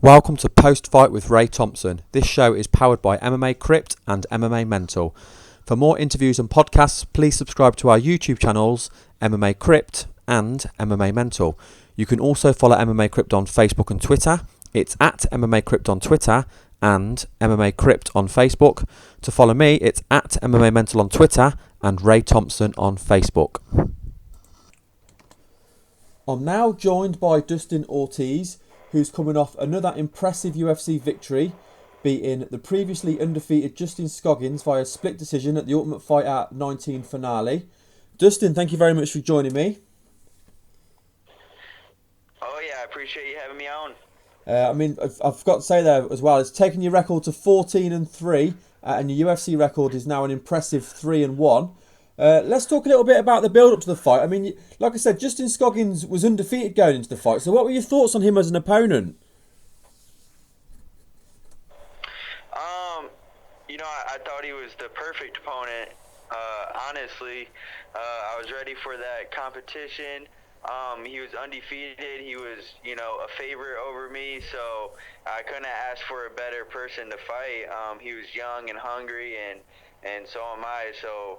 Welcome to Post Fight with Ray Thompson. This show is powered by MMA Crypt and MMA Mental. For more interviews and podcasts, please subscribe to our YouTube channels, MMA Crypt and MMA Mental. You can also follow MMA Crypt on Facebook and Twitter. It's at MMA Crypt on Twitter and MMA Crypt on Facebook. To follow me, it's at MMA Mental on Twitter and Ray Thompson on Facebook. I'm now joined by Dustin Ortiz, who's coming off another impressive UFC victory, beating the previously undefeated Justin Scoggins via split decision at the Ultimate Fighter 19 finale. Dustin, thank you very much for joining me. Oh yeah, I appreciate you having me on. I've got to say there as well, it's taken your record to 14-3, and your UFC record is now an impressive 3-1. Let's talk a little bit about the build-up to the fight. I mean, like I said, Justin Scoggins was undefeated going into the fight. So what were your thoughts on him as an opponent? I thought he was the perfect opponent. Honestly, I was ready for that competition. He was undefeated. He was, a favorite over me, so I couldn't ask for a better person to fight. He was young and hungry, and so am I. So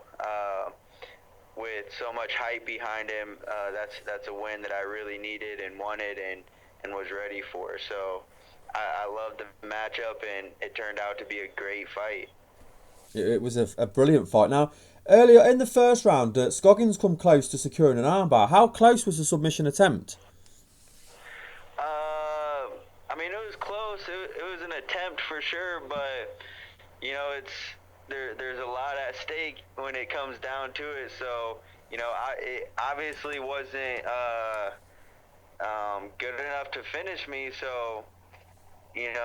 with so much hype behind him, that's a win that I really needed and wanted and was ready for. So I loved the matchup, and it turned out to be a great fight. It was a brilliant fight. Now, earlier in the first round, Scoggins come close to securing an armbar. How close was the submission attempt? It was close. It was an attempt for sure, but there's a lot at stake when it comes down to it. So it obviously wasn't good enough to finish me. So it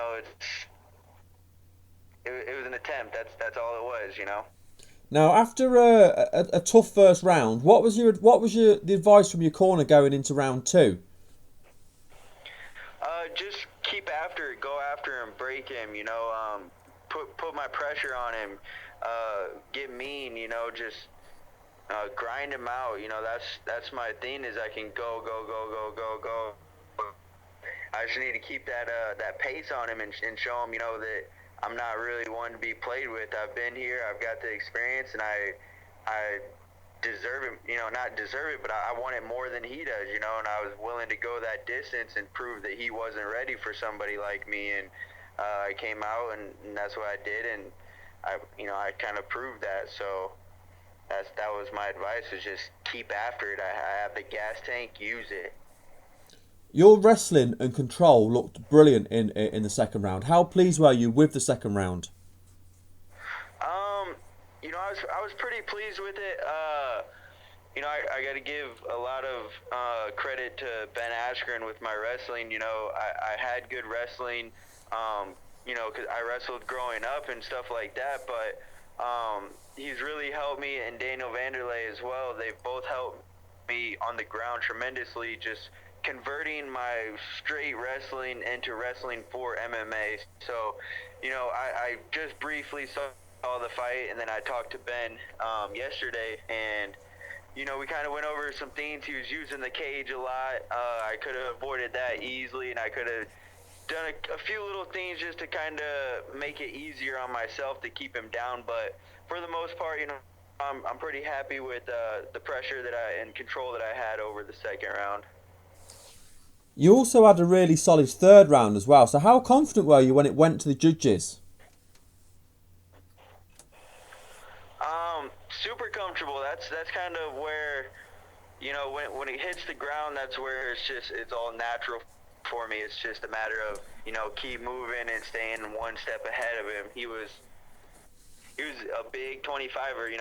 was an attempt. That's all it was. Now, after a tough first round, what was the advice from your corner going into round two? Just keep after it, go after him, break him. Put my pressure on him. Get mean. Just grind him out. That's my thing. Is I can go. I just need to keep that pace on him and show him, that I'm not really one to be played with. I've been here. I've got the experience, and I deserve it. Not deserve it, but I want it more than he does. And I was willing to go that distance and prove that he wasn't ready for somebody like me. And I came out, and that's what I did, and I kind of proved that. So that was my advice: is just keep after it. I have the gas tank. Use it. Your wrestling and control looked brilliant in the second round. How pleased were you with the second round? I was pretty pleased with it. I got to give a lot of credit to Ben Askren with my wrestling. I had good wrestling, because I wrestled growing up and stuff like that. But he's really helped me, and Daniel Vanderlei as well. They've both helped me on the ground tremendously, just converting my straight wrestling into wrestling for MMA. So, I just briefly saw the fight, and then I talked to Ben yesterday, and we kind of went over some things. He was using the cage a lot. I could have avoided that easily, and I could have done a few little things just to kind of make it easier on myself to keep him down. But for the most part, I'm pretty happy with the pressure and control that I had over the second round. You also had a really solid third round as well. So how confident were you when it went to the judges? Super comfortable. That's kind of where, when it hits the ground, that's where it's all natural for me. It's just a matter of, keep moving and staying one step ahead of him. He was a big 25er.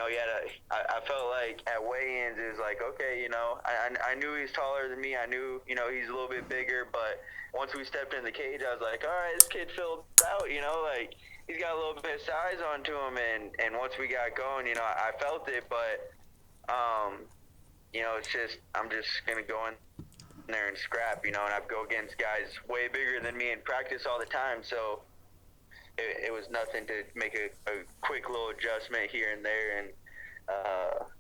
I felt like at weigh-ins it was like, okay, I knew he's taller than me. I knew, he's a little bit bigger, but once we stepped in the cage, I was like, all right, this kid filled out, he's got a little bit of size onto him, and once we got going, I felt it, but, it's just, I'm just going to go in there and scrap, and I go against guys way bigger than me and practice all the time, so it was nothing to make a quick little adjustment here and there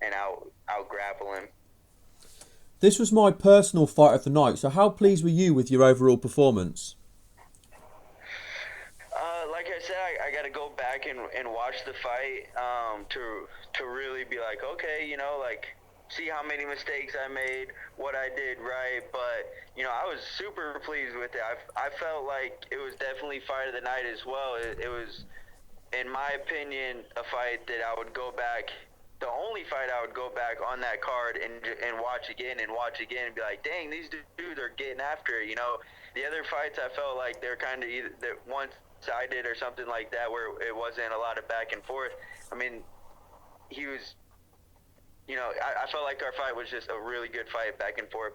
and out grapple him. This was my personal fight of the night, so how pleased were you with your overall performance? like I said, I got to go back and watch the fight to really be like, okay, like see how many mistakes I made, what I did right. But I was super pleased with it. I felt like it was definitely fight of the night as well. It was, in my opinion, a fight that I would go back. The only fight I would go back on that card and watch again and be like, dang, these dudes are getting after it. The other fights I felt like they're kind of either one-sided or something like that, where it wasn't a lot of back and forth. I mean, he was, I felt like our fight was just a really good fight, back and forth.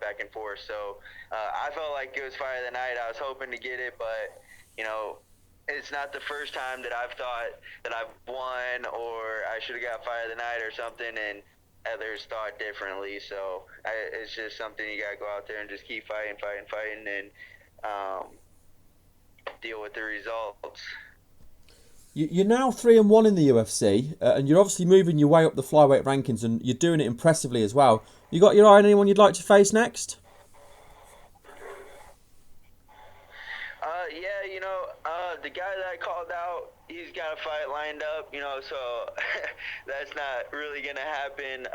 So I felt like it was fight of the night. I was hoping to get it, but it's not the first time that I've thought that I've won or I should have got fight of the night or something, and others thought differently. So it's just something you got to go out there and just keep fighting, and deal with the results. You're now 3-1 in the UFC, and you're obviously moving your way up the flyweight rankings, and you're doing it impressively as well. You got your eye on anyone you'd like to face next? Yeah, the guy that I called out, he's got a fight lined up, so that's not really going to happen.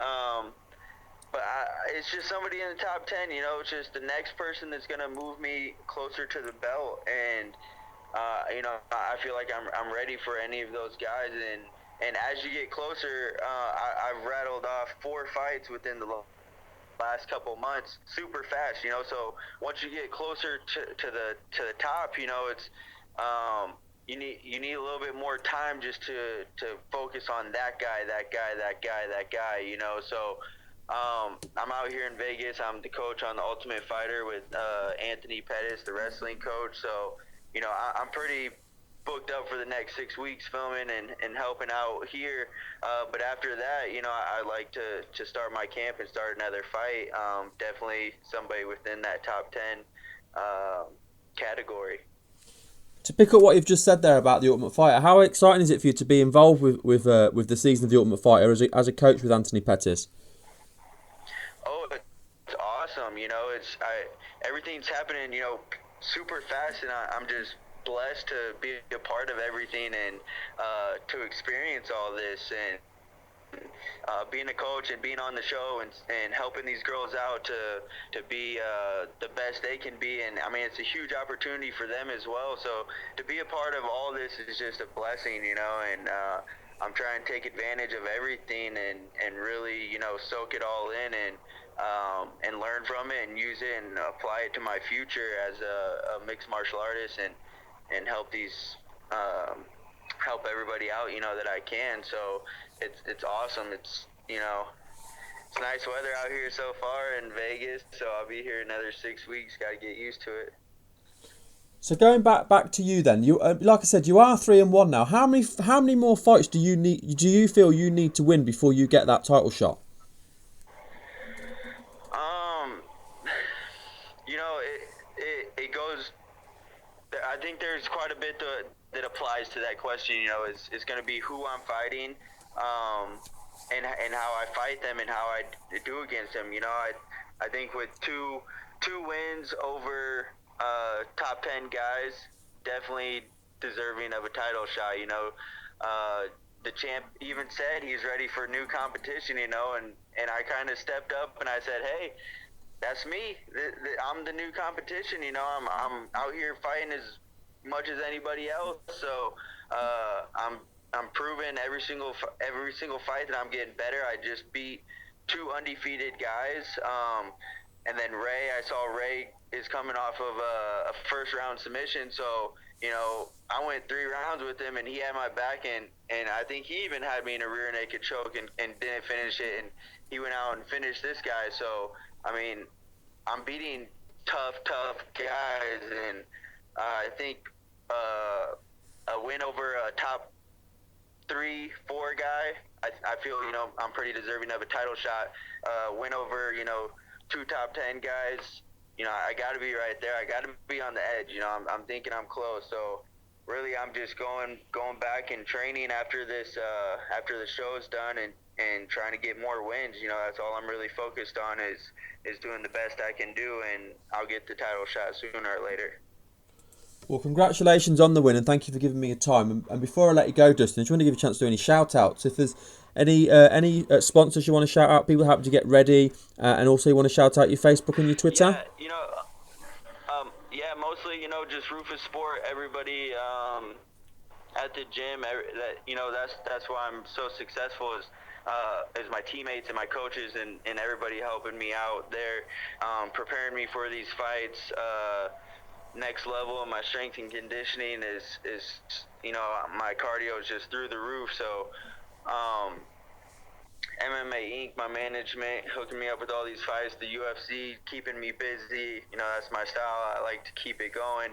But it's just somebody in the top 10, it's just the next person that's going to move me closer to the belt. And, I feel like I'm ready for any of those guys. And as you get closer, I've rattled off 4 fights within the last couple months super fast, so once you get closer to the top, it's you need a little bit more time just to focus on that guy, so I'm out here in Vegas. I'm the coach on The Ultimate Fighter with Anthony Pettis, the wrestling coach, so I'm pretty booked up for the next 6 weeks filming and helping out here, but after that, I like to start my camp and start another fight. Definitely somebody within that top 10 category. To pick up what you've just said there about the Ultimate Fighter, how exciting is it for you to be involved with the season of the Ultimate Fighter as a coach with Anthony Pettis? Oh, it's awesome. Everything's happening super fast, and I'm just blessed to be a part of everything and to experience all this, and being a coach and being on the show and helping these girls out to be the best they can be. And I mean, it's a huge opportunity for them as well, so to be a part of all this is just a blessing, and I'm trying to take advantage of everything and really soak it all in and learn from it and use it and apply it to my future as a mixed martial artist and help these help everybody out that I can. So it's awesome. It's it's nice weather out here so far in Vegas, so I'll be here another 6 weeks. Got to get used to it. So going back to you then, you like I said, you are 3-1 now. How many more fights do you feel you need to win before you get that title shot? It goes. I think there's quite a bit that applies to that question. It's going to be who I'm fighting, and how I fight them and how I do against them. I think with two wins over top 10 guys, definitely deserving of a title shot. The champ even said he's ready for new competition. And I kind of stepped up and I said, hey, that's me. I'm the new competition. I'm out here fighting as much as anybody else. So I'm proving every single fight that I'm getting better. I just beat 2 undefeated guys. And then Ray, I saw Ray is coming off of a first round submission. So, I went 3 rounds with him and he had my back, and I think he even had me in a rear naked choke and didn't finish it. And he went out and finished this guy. So, I mean, I'm beating tough guys, and I think a win over a top 3-4 guy, I feel I'm pretty deserving of a title shot. Win over 2 top 10 guys, I got to be right there. I got to be on the edge. I'm thinking I'm close. So really, I'm just going back and training after this after the show's done and trying to get more wins. That's all I'm really focused on is doing the best I can do, and I'll get the title shot sooner or later. Well, congratulations on the win, and thank you for giving me your time. And before I let you go, Dustin, I just want to give you a chance to do any shout-outs. If there's any sponsors you want to shout out, people happen to get ready, and also you want to shout out your Facebook and your Twitter. Yeah, mostly, just Rufus Sport, everybody at the gym, that's why I'm so successful is my teammates and my coaches and everybody helping me out there, preparing me for these fights. Next level of my strength and conditioning is my cardio is just through the roof. So MMA Inc., my management, hooking me up with all these fights, the UFC keeping me busy. That's my style. I like to keep it going.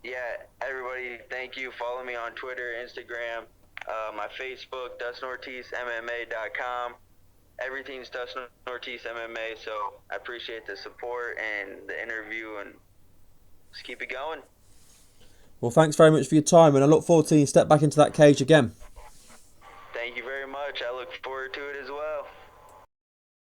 Yeah, everybody, thank you. Follow me on Twitter, Instagram, my Facebook, DustinOrtizMMA.com. Everything's Dustin Ortiz MMA, so I appreciate the support and the interview, and let's keep it going. Well, thanks very much for your time, and I look forward to seeing you step back into that cage again. Thank you very much. I look forward to it as well.